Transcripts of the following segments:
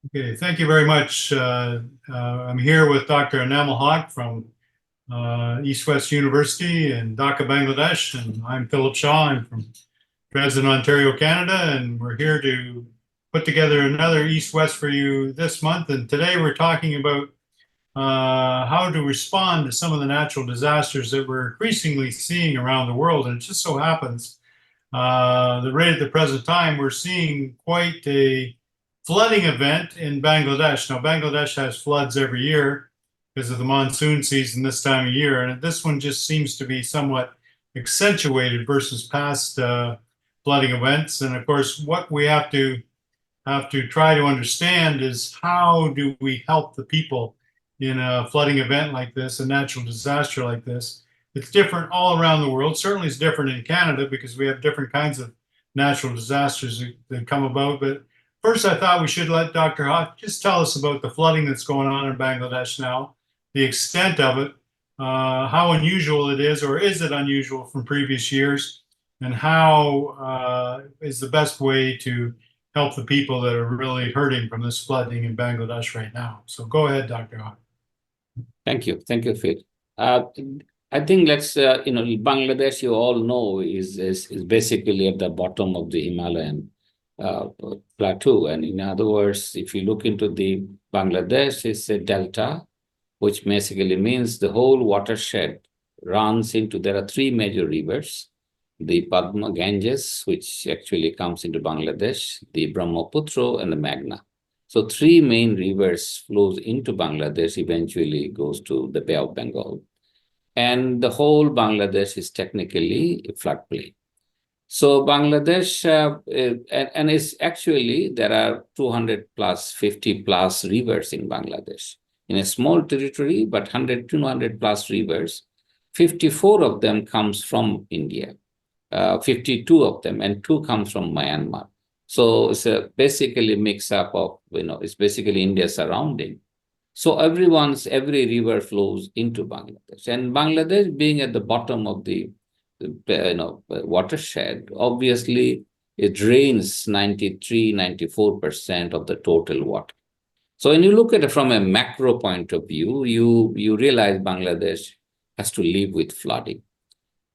Okay, thank you very much. I'm here with Dr. Enamul Haque from East West University in Dhaka, Bangladesh, and I'm Philip Shaw. I'm from Dresden, Ontario, Canada, and we're here to put together another East West for you this month. And today we're talking about how to respond to some of the natural disasters that we're increasingly seeing around the world. And it just so happens right at the present time, we're seeing quite a flooding event in Bangladesh. Now, Bangladesh has floods every year because of the monsoon season this time of year, and this one just seems to be somewhat accentuated versus past flooding events. And of course, what we have to try to understand is how do we help the people in a flooding event like this, a natural disaster like this. It's different all around the world. Certainly it's different in Canada because we have different kinds of natural disasters that come about. But first, I thought we should let Dr. Haque just tell us about the flooding that's going on in Bangladesh now, the extent of it, how unusual it is, or is it unusual from previous years, and how is the best way to help the people that are really hurting from this flooding in Bangladesh right now. So go ahead, Dr. Haque. Thank you. Thank you, Phil. Uh, I think Bangladesh, you all know, is basically at the bottom of the Himalayan uh, plateau. And in other words, if you look into the Bangladesh, it's a delta, which basically means the whole watershed runs into, there are three major rivers, the Padma Ganges, which actually comes into Bangladesh, the Brahmaputra, and the Meghna. So three main rivers flows into Bangladesh, eventually goes to the Bay of Bengal. And the whole Bangladesh is technically a floodplain. So Bangladesh, and it's actually, there are 200 plus, 50 plus rivers in Bangladesh. In a small territory, but 100, 200 plus rivers, 54 of them comes from India, 52 of them, and two comes from Myanmar. So it's a basically mix up of, it's basically India surrounding. So every river flows into Bangladesh. And Bangladesh being at the bottom of the watershed, obviously it drains 93, 94% of the total water. So when you look at it from a macro point of view, you realize Bangladesh has to live with flooding.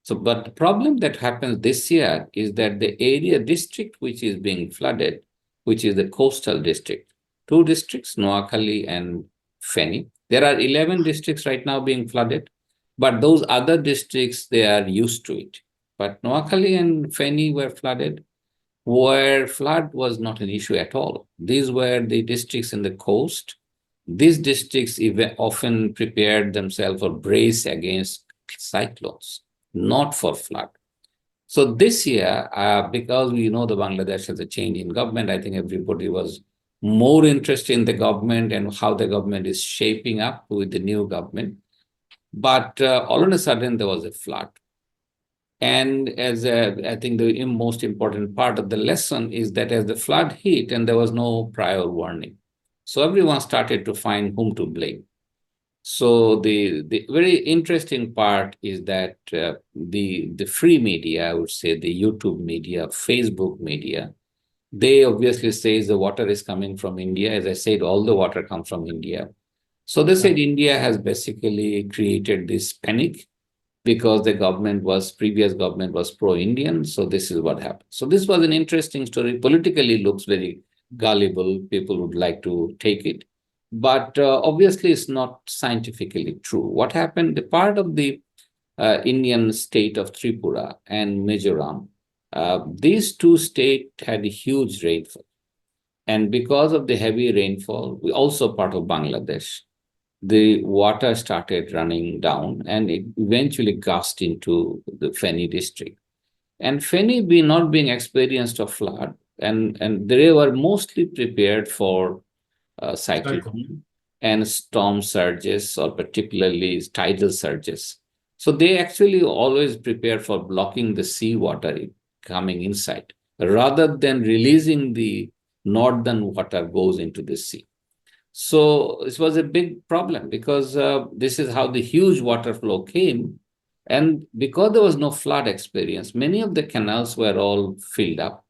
So, but the problem that happens this year is that the area district which is being flooded, which is the coastal district, two districts, Noakhali and Feni. There are 11 districts right now being flooded, but those other districts, they are used to it. But Noakhali and Feni were flooded, where flood was not an issue at all. These were the districts in the coast. These districts even often prepared themselves or brace against cyclones, not for flood. So this year, because we know the Bangladesh has a change in government, I think everybody was more interested in the government and how the government is shaping up with the new government. But all of a sudden, there was a flood. And I think the most important part of the lesson is that as the flood hit and there was no prior warning, so everyone started to find whom to blame. So the very interesting part is that the free media, I would say the YouTube media, Facebook media, they obviously say the water is coming from India. As I said, all the water comes from India. So they said India has basically created this panic because the previous government was pro-Indian. So this is what happened. So this was an interesting story. Politically looks very gullible. People would like to take it. But obviously, it's not scientifically true. What happened, the part of the Indian state of Tripura and Mizoram, these two states had a huge rainfall. And because of the heavy rainfall, we also part of Bangladesh, the water started running down and it eventually gushed into the Feni district. And Feni not being experienced of flood, and they were mostly prepared for cyclone and storm surges, or particularly tidal surges. So they actually always prepare for blocking the seawater coming inside, rather than releasing the northern water goes into the sea. So this was a big problem because this is how the huge water flow came. And because there was no flood experience, many of the canals were all filled up.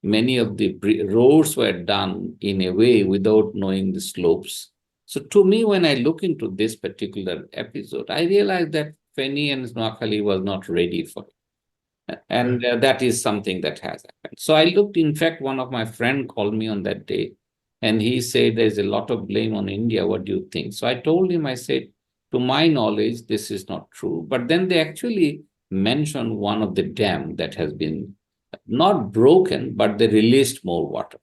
many of the roads were done in a way without knowing the slopes. So to me, when I look into this particular episode, I realized that Feni and Noakhali was not ready for it. And that is something that has happened. So I looked, in fact, one of my friends called me on that day and he said, there's a lot of blame on India. What do you think? So I told him, I said, to my knowledge, this is not true. But then they actually mentioned one of the dam that has been not broken, but they released more water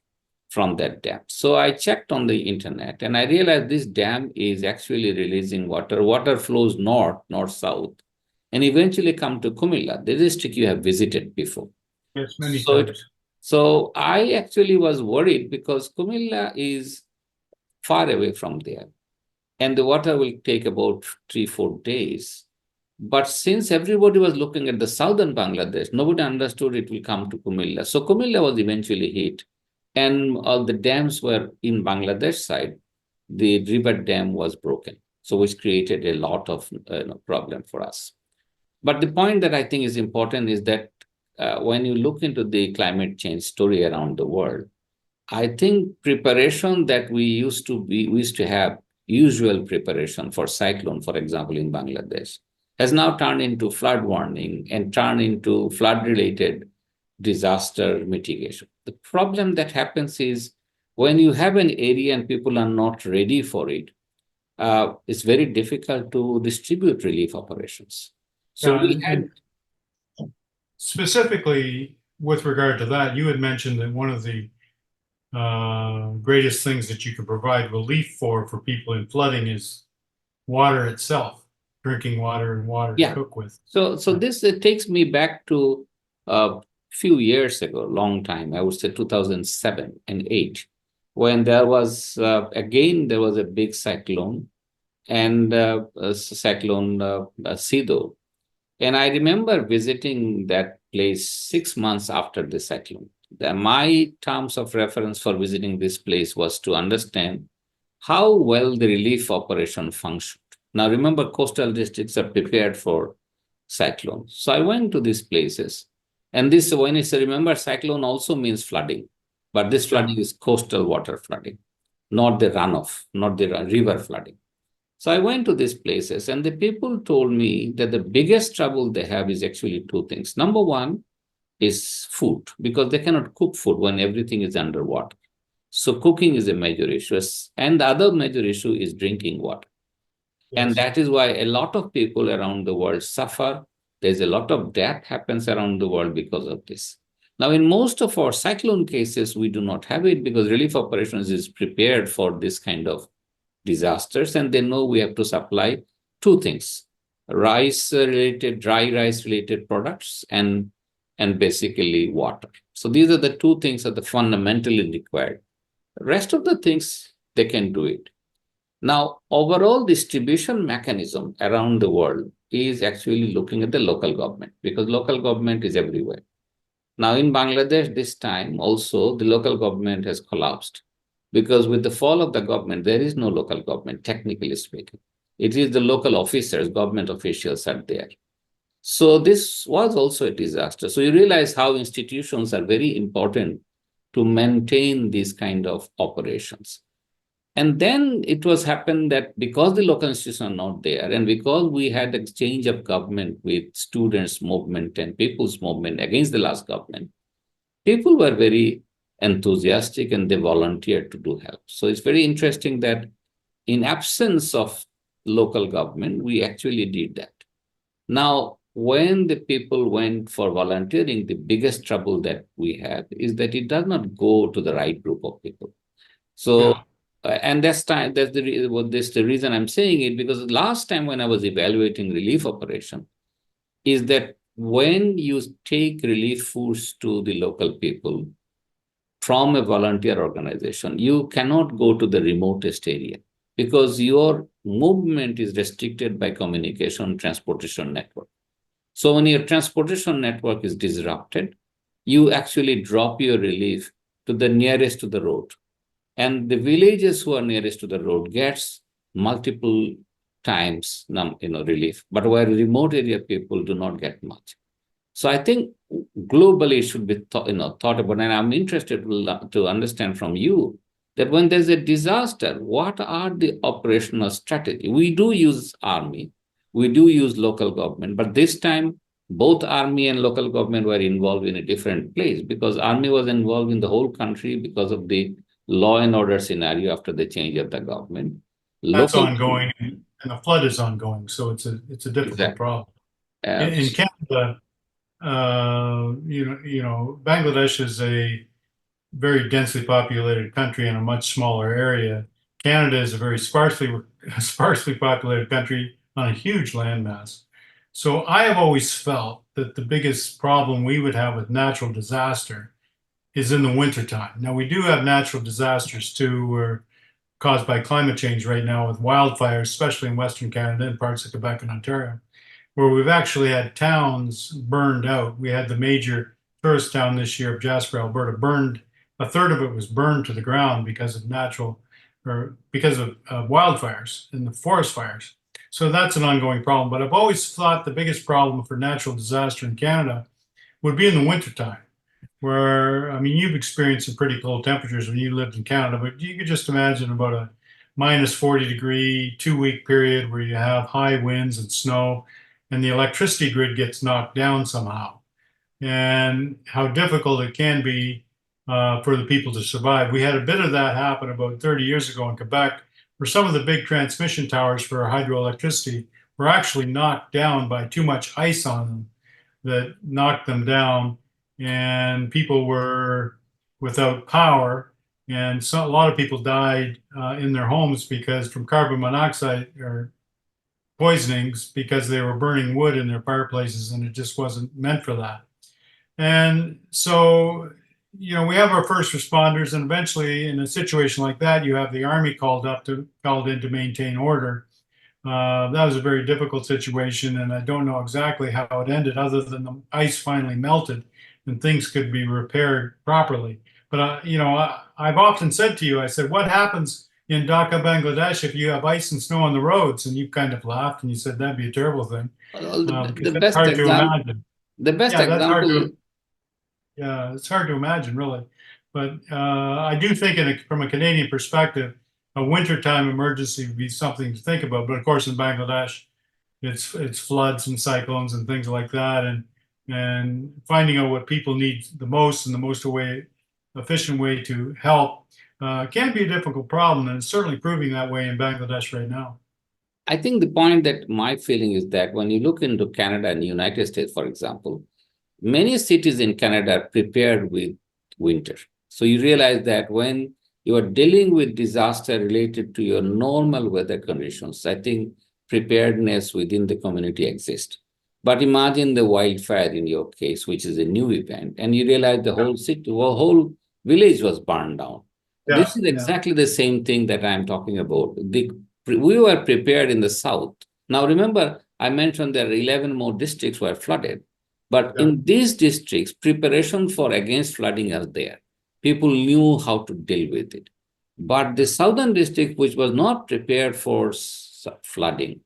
from that dam. So I checked on the internet and I realized this dam is actually releasing water. Water flows north-south, and eventually come to Kumilla, the district you have visited before. Yes, many So, times. so I actually was worried because Kumilla is far away from there, and the water will take about 3-4 days. But since everybody was looking at the southern Bangladesh, nobody understood it will come to Kumilla. So Kumilla was eventually hit, and all the dams were in Bangladesh side. The river dam was broken, so which created a lot of problem for us. But the point that I think is important is that when you look into the climate change story around the world, I think preparation that we used to have usual preparation for cyclone, for example, in Bangladesh, has now turned into flood warning and turned into flood-related disaster mitigation. The problem that happens is when you have an area and people are not ready for it, it's very difficult to distribute relief operations. So we had specifically with regard to that, you had mentioned that one of the greatest things that you could provide relief for people in flooding is water itself, drinking water and water to cook with. So this takes me back to a few years ago, long time, I would say 2007 and 8, when there was, again, there was a big cyclone, and cyclone Sido. And I remember visiting that place 6 months after the cyclone. My terms of reference for visiting this place was to understand how well the relief operation functioned. Now, remember, coastal districts are prepared for cyclones. So I went to these places. And this, when it's remember, cyclone also means flooding. But this flooding is coastal water flooding, not the runoff, not the river flooding. So I went to these places, and the people told me that the biggest trouble they have is actually two things. Number one is food, because they cannot cook food when everything is underwater. So cooking is a major issue. And the other major issue is drinking water. Yes. And that is why a lot of people around the world suffer. There's a lot of death happens around the world because of this. Now, in most of our cyclone cases, we do not have it because relief operations is prepared for this kind of disasters, and they know we have to supply two things: rice-related, dry rice-related products, and basically water. So these are the two things that are fundamentally required. The rest of the things, they can do it. Now, overall distribution mechanism around the world is actually looking at the local government, because local government is everywhere. Now, in Bangladesh, this time also, the local government has collapsed, because with the fall of the government, there is no local government, technically speaking. It is the local officers, government officials are there. So this was also a disaster. So you realize how institutions are very important to maintain these kind of operations. And then it was happened that because the local institutions are not there, and because we had a change of government with students' movement and people's movement against the last government, people were very enthusiastic and they volunteered to do help. So it's very interesting that in absence of local government, we actually did that. Now, when the people went for volunteering, the biggest trouble that we have is that it does not go to the right group of people. So, and that's the reason I'm saying it, because last time when I was evaluating relief operation, is that when you take relief foods to the local people from a volunteer organization, you cannot go to the remotest area because your movement is restricted by communication transportation network. So when your transportation network is disrupted, you actually drop your relief to the nearest to the road. And the villages who are nearest to the road gets multiple times relief, but where remote area people do not get much. So I think globally it should be thought about, and I'm interested to understand from you that when there's a disaster, what are the operational strategy? We do use army, we do use local government, but this time both army and local government were involved in a different place because army was involved in the whole country because of the law and order scenario after the change of the government. That's Local, ongoing, and the flood is ongoing, so it's a difficult exactly. problem. In Canada, Bangladesh is a very densely populated country in a much smaller area. Canada is a very sparsely populated country on a huge landmass. So I have always felt that the biggest problem we would have with natural disaster is in the wintertime. Now we do have natural disasters too, where caused by climate change right now with wildfires, especially in Western Canada and parts of Quebec and Ontario, where we've actually had towns burned out. We had the major tourist town this year of Jasper, Alberta, burned. A third of it was burned to the ground because of wildfires and the forest fires. So that's an ongoing problem. But I've always thought the biggest problem for natural disaster in Canada would be in the wintertime, where, I mean, you've experienced some pretty cold temperatures when you lived in Canada, but you could just imagine about a minus 40-degree 2-week period where you have high winds and snow and the electricity grid gets knocked down somehow, and how difficult it can be for the people to survive. We had a bit of that happen about 30 years ago in Quebec, where some of the big transmission towers for hydroelectricity were actually knocked down by too much ice on them that knocked them down, and people were without power. And so a lot of people died in their homes because from carbon monoxide or poisonings because they were burning wood in their fireplaces and it just wasn't meant for that. And so, we have our first responders, and eventually in a situation like that, you have the army called in to maintain order. That was a very difficult situation, and I don't know exactly how it ended, other than the ice finally melted and things could be repaired properly. But I've often said to you, I said, what happens in Dhaka, Bangladesh, if you have ice and snow on the roads? And you kind of laughed and you said that'd be a terrible thing, Well, because the that's best hard to example, imagine. the best Yeah, that's hard example. to Yeah, it's hard to imagine, really. But I do think, from a Canadian perspective, a wintertime emergency would be something to think about. But of course, in Bangladesh, it's floods and cyclones and things like that, and finding out what people need the most and the most efficient way to help can be a difficult problem, and it's certainly proving that way in Bangladesh right now. I think the point that my feeling is that when you look into Canada and the United States, for example, many cities in Canada are prepared with winter. So you realize that when you are dealing with disaster related to your normal weather conditions, I think preparedness within the community exists. But imagine the wildfire in your case, which is a new event, and you realize the whole city, the whole village was burned down. Yeah, This is yeah, exactly the same thing that I'm talking about. We were prepared in the south. Now remember, I mentioned there are 11 more districts were flooded. But yeah. in these districts, preparation for against flooding is there. People knew how to deal with it. But the southern district, which was not prepared for flooding,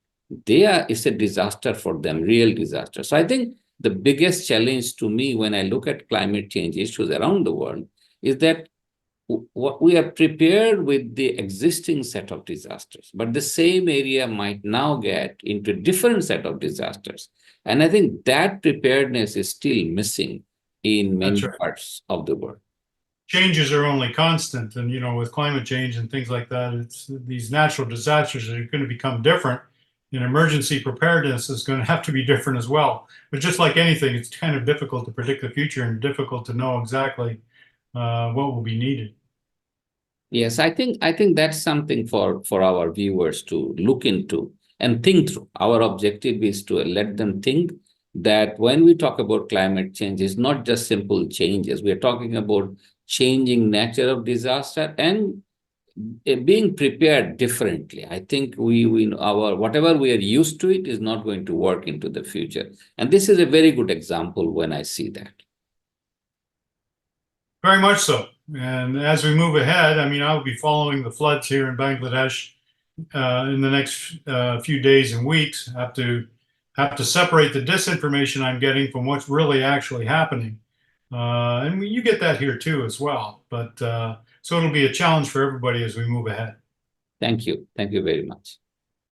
it's a disaster for them, real disaster. So I think the biggest challenge to me when I look at climate change issues around the world is that we are prepared with the existing set of disasters, but the same area might now get into a different set of disasters. And I think that preparedness is still missing in That's many right. parts of the world. Changes are only constant, and with climate change and things like that, it's these natural disasters are going to become different, and emergency preparedness is going to have to be different as well. But just like anything, it's kind of difficult to predict the future and difficult to know exactly what will be needed. Yes, I think that's something for our viewers to look into and think through. Our objective is to let them think that when we talk about climate change, it's not just simple changes. We are talking about changing nature of disaster and being prepared differently. I think our whatever we are used to it is not going to work into the future. And this is a very good example when I see that. Very much so. And as we move ahead, I mean, I'll be following the floods here in Bangladesh in the next few days and weeks. I have to have to separate the disinformation I'm getting from what's really actually happening. And you get that here too as well. But so it'll be a challenge for everybody as we move ahead. Thank you. Thank you very much.